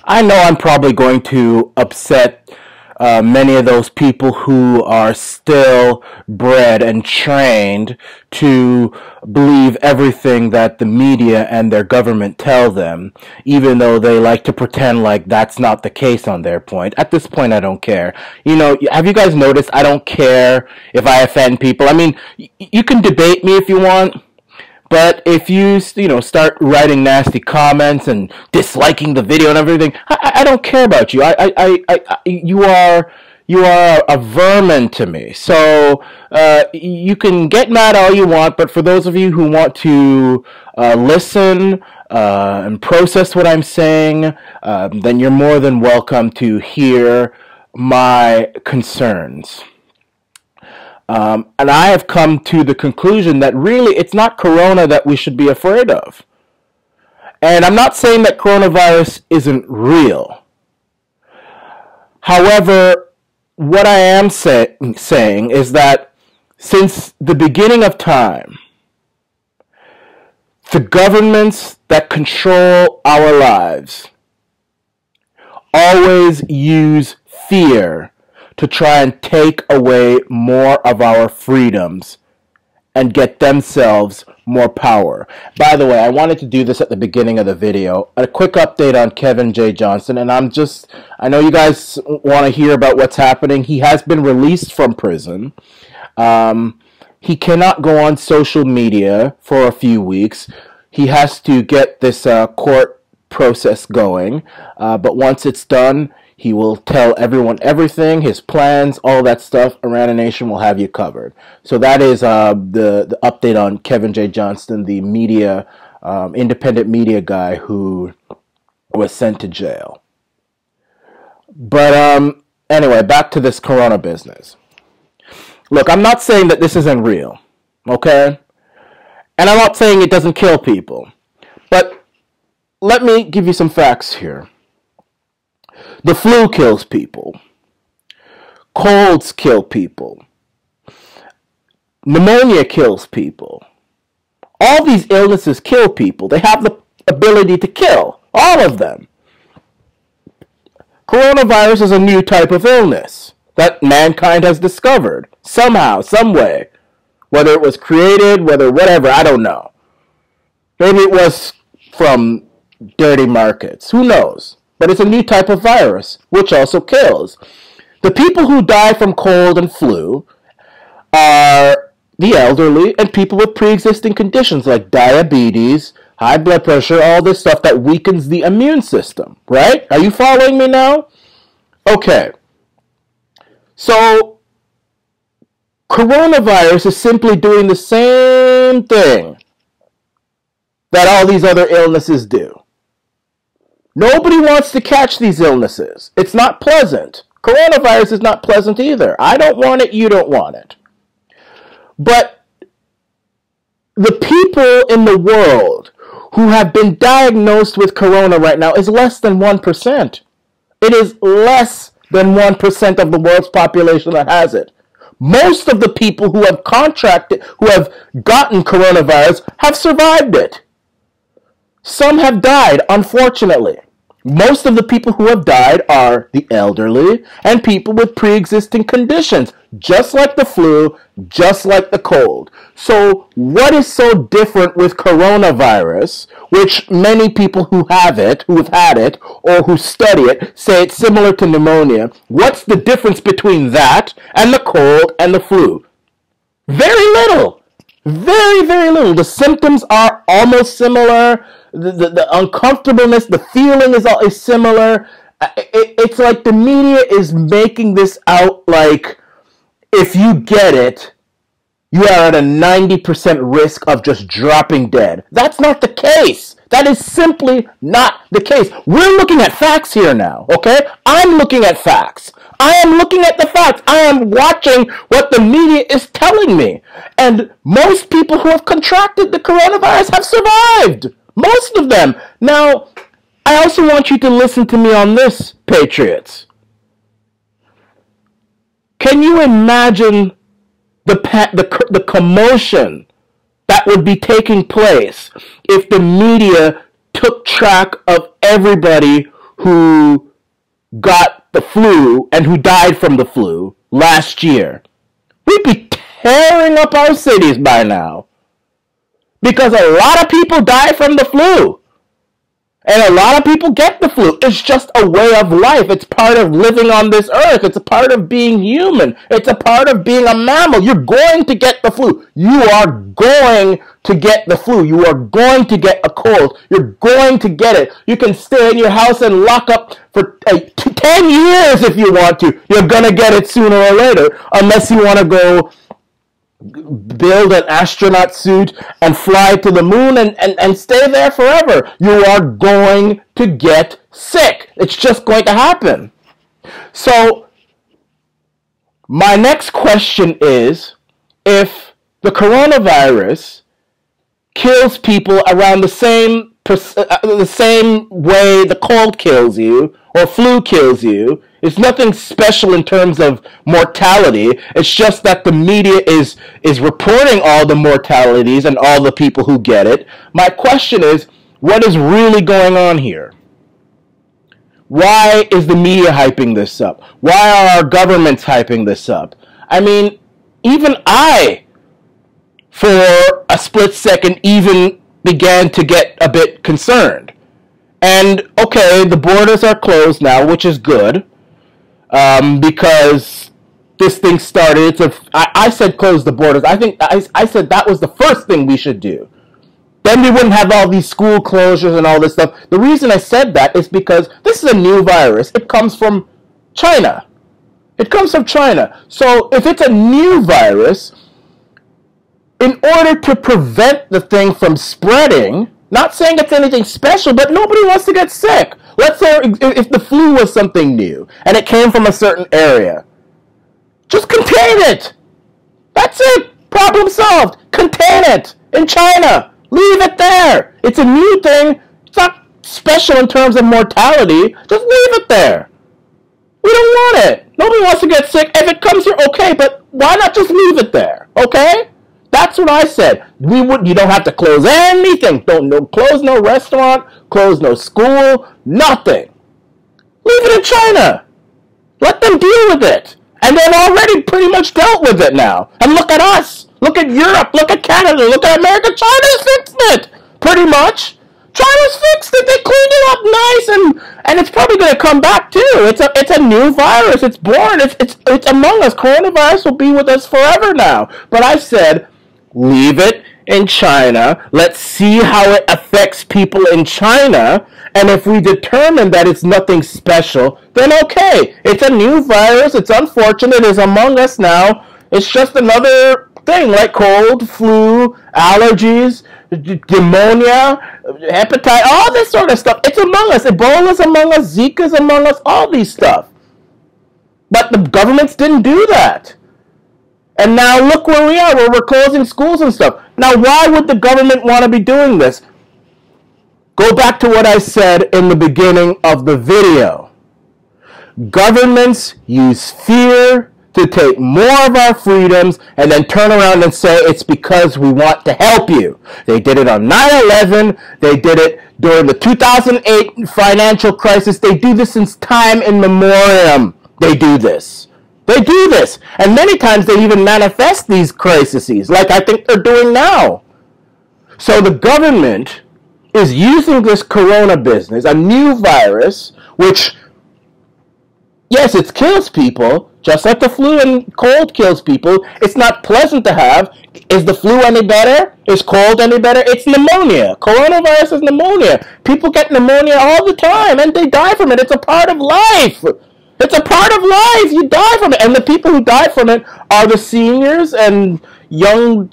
I know I'm probably going to upset many of those people who are still bred and trained to believe everything that the media and their government tell them, even though they like to pretend like that's not the case on their point. At this point, I don't care. You know, have you guys noticed I don't care if I offend people? I mean, you can debate me if you want. But if you start writing nasty comments and disliking the video and everything, I don't care about you. You are a vermin to me. So you can get mad all you want, but for those of you who want to listen and process what I'm saying, then you're more than welcome to hear my concerns. And I have come to the conclusion that really it's not corona that we should be afraid of. And I'm not saying that coronavirus isn't real. However, what I am saying is that since the beginning of time, the governments that control our lives always use fear to try and take away more of our freedoms and get themselves more power. By the way, I wanted to do this at the beginning of the video. A quick update on Kevin J. Johnson, and I know you guys want to hear about what's happening. He has been released from prison. He cannot go on social media for a few weeks. He has to get this court process going, but once it's done, he will tell everyone everything, his plans, all that stuff. Arana Nation will have you covered. So that is the update on Kevin J. Johnston, the media, independent media guy who was sent to jail. But anyway, back to this corona business. Look, I'm not saying that this isn't real, okay? And I'm not saying it doesn't kill people. But let me give you some facts here. The flu kills people. Colds kill people. Pneumonia kills people. All these illnesses kill people. They have the ability to kill. All of them. Coronavirus is a new type of illness that mankind has discovered. Somehow, some way. Whether it was created, whatever, I don't know. Maybe it was from dirty markets. Who knows? But it's a new type of virus, which also kills. The people who die from cold and flu are the elderly and people with pre-existing conditions like diabetes, high blood pressure, all this stuff that weakens the immune system, right? Are you following me now? Okay. So, coronavirus is simply doing the same thing that all these other illnesses do. Nobody wants to catch these illnesses. It's not pleasant. Coronavirus is not pleasant either. I don't want it, you don't want it. But the people in the world who have been diagnosed with corona right now is less than 1%. It is less than 1% of the world's population that has it. Most of the people who have who have gotten coronavirus have survived it. Some have died, unfortunately. Most of the people who have died are the elderly and people with pre-existing conditions, just like the flu, just like the cold. So what is so different with coronavirus, which many people who have it, who have had it, or who study it, say it's similar to pneumonia? What's the difference between that and the cold and the flu? Very little. Very, very little. The symptoms are almost similar. The uncomfortableness, the feeling is similar. It's like the media is making this out like if you get it, you are at a 90% risk of just dropping dead. That's not the case. That is simply not the case. We're looking at facts here now, okay? I'm looking at facts. I am looking at the facts. I am watching what the media is telling me. And most people who have contracted the coronavirus have survived. Most of them. Now, I also want you to listen to me on this, patriots. Can you imagine the commotion that would be taking place if the media took track of everybody who got the flu and who died from the flu last year, we'd be tearing up our cities by now. Because a lot of people die from the flu. And a lot of people get the flu. It's just a way of life. It's part of living on this earth. It's a part of being human. It's a part of being a mammal. You're going to get the flu. You are going to get the flu. You are going to get a cold. You're going to get it. You can stay in your house and lock up for 10 years if you want to. You're going to get it sooner or later. Unless you want to go build an astronaut suit and fly to the moon and stay there forever. You are going to get sick. It's just going to happen. So, my next question is, if the coronavirus kills people around the same way the cold kills you or flu kills you, it's nothing special in terms of mortality. It's just that the media is reporting all the mortalities and all the people who get it. My question is, what is really going on here? Why is the media hyping this up? Why are our governments hyping this up? I mean, even I, for a split second, even began to get a bit concerned. And, okay, the borders are closed now, which is good. Because this thing started. I said close the borders. I think I said that was the first thing we should do. Then we wouldn't have all these school closures and all this stuff. The reason I said that is because this is a new virus. It comes from China. It comes from China. So if it's a new virus, in order to prevent the thing from spreading, not saying it's anything special, but nobody wants to get sick. Let's say if the flu was something new and it came from a certain area. Just contain it. That's it. Problem solved. Contain it in China. Leave it there. It's a new thing. It's not special in terms of mortality. Just leave it there. We don't want it. Nobody wants to get sick. If it comes here, okay, but why not just leave it there? Okay? That's what I said. You don't have to close anything. Close no restaurant, close no school, nothing. Leave it in China. Let them deal with it. And they've already pretty much dealt with it now. And look at us. Look at Europe. Look at Canada. Look at America. China's fixed it. Pretty much. China's fixed it. They cleaned it up nice, and it's probably going to come back too. It's a new virus. It's born. It's among us. Coronavirus will be with us forever now. But I said, leave it in China. Let's see how it affects people in China. And if we determine that it's nothing special, then okay. It's a new virus. It's unfortunate. It's among us now. It's just another thing like cold, flu, allergies, pneumonia, hepatitis, all this sort of stuff. It's among us. Ebola's among us. Zika's among us. All these stuff. But the governments didn't do that. And now look where we are, where we're closing schools and stuff. Now, why would the government want to be doing this? Go back to what I said in the beginning of the video. Governments use fear to take more of our freedoms and then turn around and say it's because we want to help you. They did it on 9/11. They did it during the 2008 financial crisis. They do this since time immemorial. They do this. They do this. And many times they even manifest these crises, like I think they're doing now. So the government is using this corona business, a new virus, which, yes, it kills people, just like the flu and cold kills people. It's not pleasant to have. Is the flu any better? Is cold any better? It's pneumonia. Coronavirus is pneumonia. People get pneumonia all the time, and they die from it. It's a part of life. It's a part of life. You die from it. And the people who die from it are the seniors and young,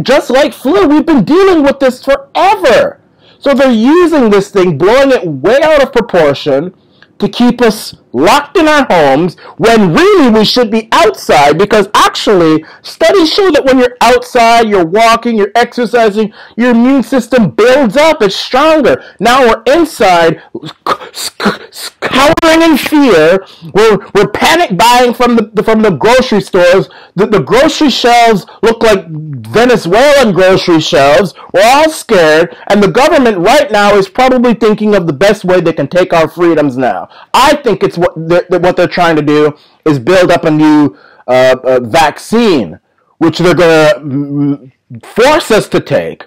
just like flu. We've been dealing with this forever. So they're using this thing, blowing it way out of proportion to keep us locked in our homes when really we should be outside, because actually studies show that when you're outside, you're walking, you're exercising, your immune system builds up, it's stronger. Now we're inside cowering in fear. We're panic buying from the grocery stores. The grocery shelves look like Venezuelan grocery shelves. We're all scared, and the government right now is probably thinking of the best way they can take our freedoms now. I think it's what they're trying to do is build up a new vaccine, which they're going to force us to take.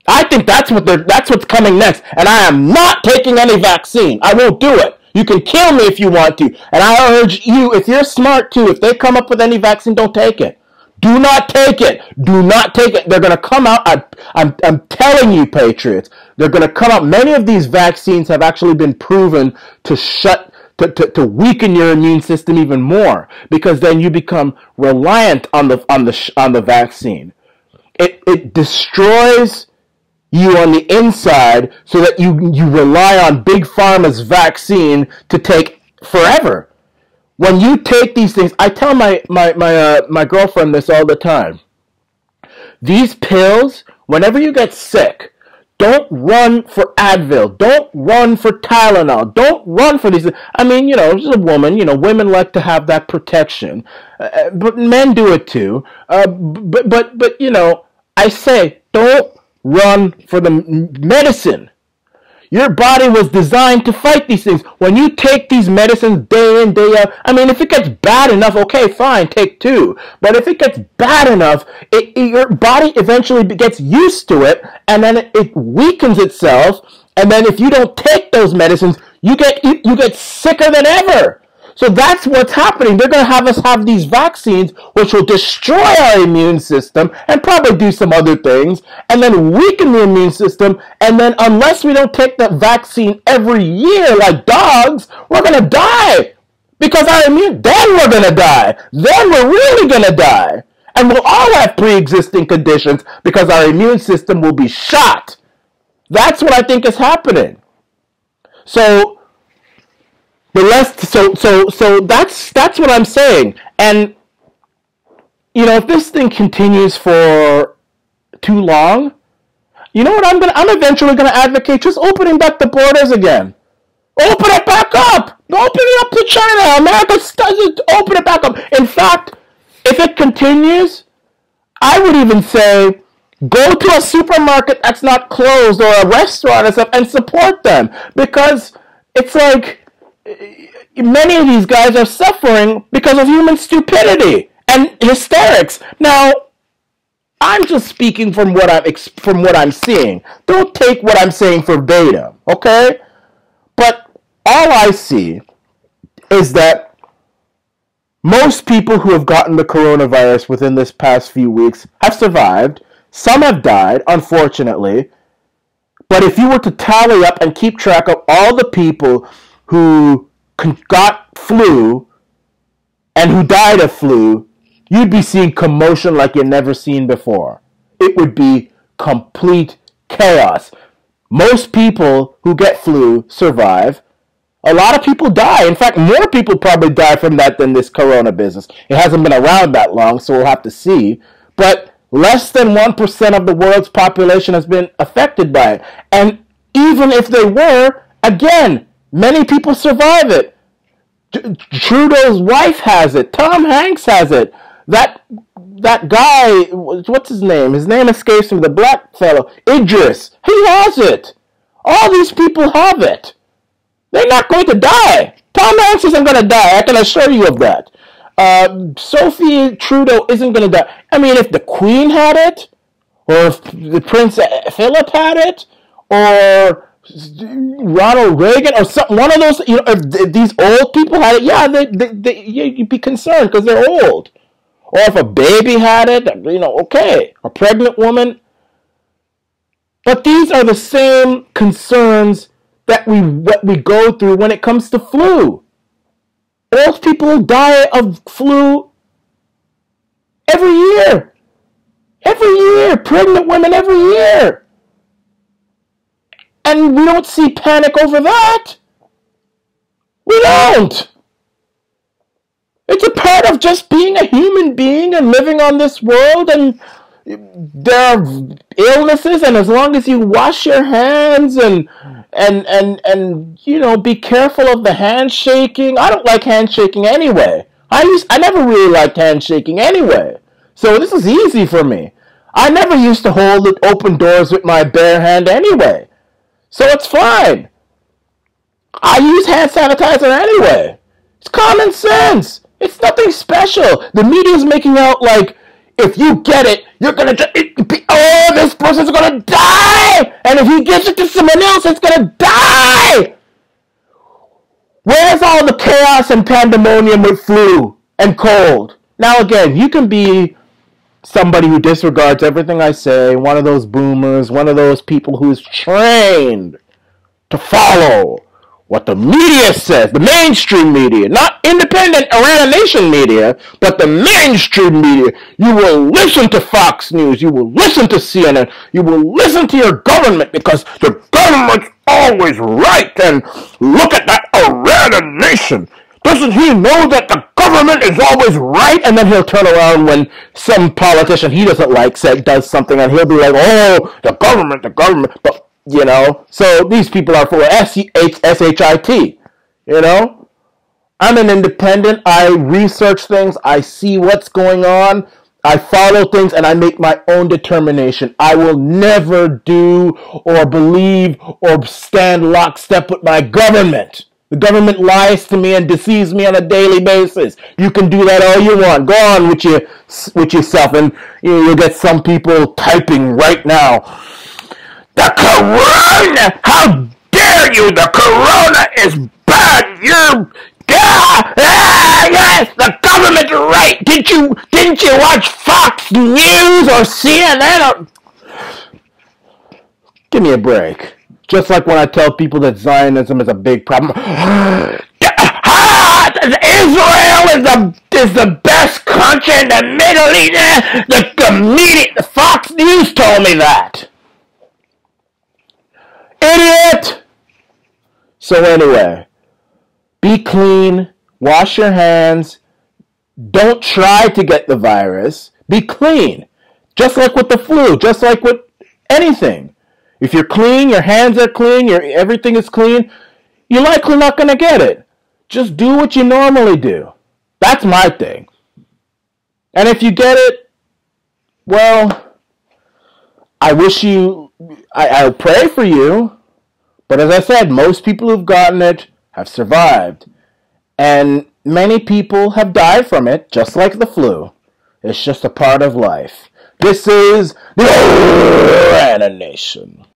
I think that's what's coming next, and I am not taking any vaccine. I won't do it. You can kill me if you want to, and I urge you, if you're smart too, if they come up with any vaccine, don't take it. Do not take it. Do not take it. They're going to come out. I'm telling you, patriots, they're going to come out. Many of these vaccines have actually been proven to weaken your immune system even more, because then you become reliant on the vaccine. It destroys you on the inside, so that you rely on Big Pharma's vaccine to take forever. When you take these things, I tell my girlfriend this all the time. These pills, whenever you get sick, don't run for Advil. Don't run for Tylenol. Don't run for these. I mean, she's a woman. Women like to have that protection, but men do it too. But I say, don't run for the medicine. Your body was designed to fight these things. When you take these medicines day in, day out, I mean, if it gets bad enough, okay, fine, take 2. But if it gets bad enough, your body eventually gets used to it, and then it weakens itself. And then if you don't take those medicines, you get sicker than ever. So that's what's happening. They're going to have us have these vaccines, which will destroy our immune system and probably do some other things, and then weaken the immune system. And then unless we don't take the vaccine every year like dogs, we're going to die. Because then we're going to die. Then we're really going to die. And we'll all have pre-existing conditions because our immune system will be shot. That's what I think is happening. So So that's what I'm saying. And if this thing continues for too long, you know what I'm eventually gonna advocate? Just opening back the borders again. Open it back up. Open it up to China. America doesn't open it back up. In fact, if it continues, I would even say go to a supermarket that's not closed or a restaurant and stuff and support them, because it's like many of these guys are suffering because of human stupidity and hysterics. Now, I'm just speaking from what I'm seeing. Don't take what I'm saying verbatim, okay? But all I see is that most people who have gotten the coronavirus within this past few weeks have survived. Some have died, unfortunately. But if you were to tally up and keep track of all the people who got flu and who died of flu, you'd be seeing commotion like you've never seen before. It would be complete chaos. Most people who get flu survive. A lot of people die. In fact, more people probably die from that than this corona business. It hasn't been around that long, so we'll have to see. But less than 1% of the world's population has been affected by it. And even if they were, again, many people survive it. Trudeau's wife has it. Tom Hanks has it. That guy, what's his name? His name escapes me, the black fellow. Idris. He has it. All these people have it. They're not going to die. Tom Hanks isn't going to die. I can assure you of that. Sophie Trudeau isn't going to die. I mean, if the Queen had it, or if the Prince Philip had it, or Ronald Reagan, or one of those, if these old people had it, you'd be concerned because they're old. Or if a baby had it, okay, a pregnant woman. But these are the same concerns that we go through when it comes to flu. Old people die of flu every year. Every year. Pregnant women every year. And we don't see panic over that. We don't. It's a part of just being a human being and living on this world, and there are illnesses, and as long as you wash your hands and and you know, be careful of the handshaking. I don't like handshaking anyway. I never really liked handshaking anyway. So this is easy for me. I never used to hold open doors with my bare hand anyway. So it's fine. I use hand sanitizer anyway. It's common sense. It's nothing special. The media's making out like if you get it, you're gonna this person's gonna die, and if he gives it to someone else, it's gonna die. Where's all the chaos and pandemonium with flu and cold? Now again, you can be somebody who disregards everything I say, one of those boomers, one of those people who's trained to follow what the media says, the mainstream media, not independent Arana Nation media, but the mainstream media. You will listen to Fox News, you will listen to CNN, you will listen to your government because the government's always right. And look at that Arana Nation. Doesn't he know that the government is always right? And then he'll turn around when some politician he doesn't like does something, and he'll be like, oh, the government. But, you know, so these people are full of S-H-I-T, you know? I'm an independent. I research things. I see what's going on. I follow things, and I make my own determination. I will never do or believe or stand lockstep with my government. The government lies to me and deceives me on a daily basis. You can do that all you want. Go on with yourself, and you'll get some people typing right now. The corona! How dare you! The corona is bad! Yes! The government's right! Didn't you watch Fox News or CNN? Give me a break. Just like when I tell people that Zionism is a big problem. Israel is the best country in the Middle East. The Fox News told me that. Idiot! So anyway, be clean, wash your hands, don't try to get the virus, be clean. Just like with the flu, just like with anything. If you're clean, your hands are clean, everything is clean, you're likely not going to get it. Just do what you normally do. That's my thing. And if you get it, well, I'll pray for you. But as I said, most people who've gotten it have survived. And many people have died from it, just like the flu. It's just a part of life. This is the Arana Nation.